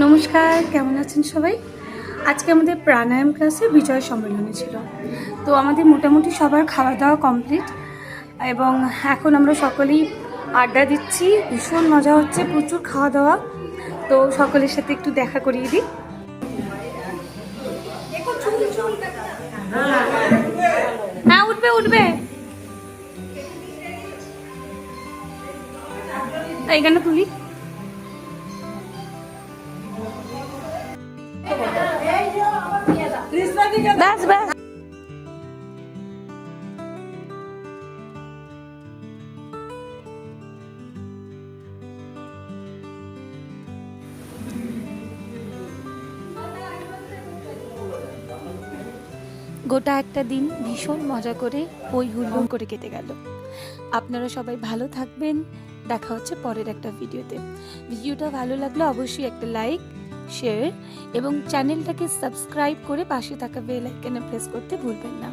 নমস্কার, কেমন আছেন সবাই? আজকে আমাদের প্রাণায়াম ক্লাসে বিজয় সম্মেলনী ছিল। তো আমাদের মোটামুটি সবার খাওয়া দাওয়া কমপ্লিট এবং এখন আমরা সকলেই আড্ডা দিচ্ছি। ভীষণ মজা হচ্ছে, প্রচুর খাওয়া দাওয়া। তো সকলের সাথে একটু দেখা করিয়ে দিই। হ্যাঁ, উঠবে উঠবে। এইখানে তুলি। ব্যাস ব্যাস। গোটা একটা দিন ভীষণ মজা করে হই হুল্লোড় করে কেটে গেল। আপনারা সবাই ভালো থাকবেন। দেখা হচ্ছে পরের একটা ভিডিওতে। ভিডিওটা ভালো লাগলে অবশ্যই একটা লাইক, শেয়ার এবং চ্যানেলটাকে সাবস্ক্রাইব করে পাশে থাকা বেল আইকনে প্রেস করতে ভুলবেন না।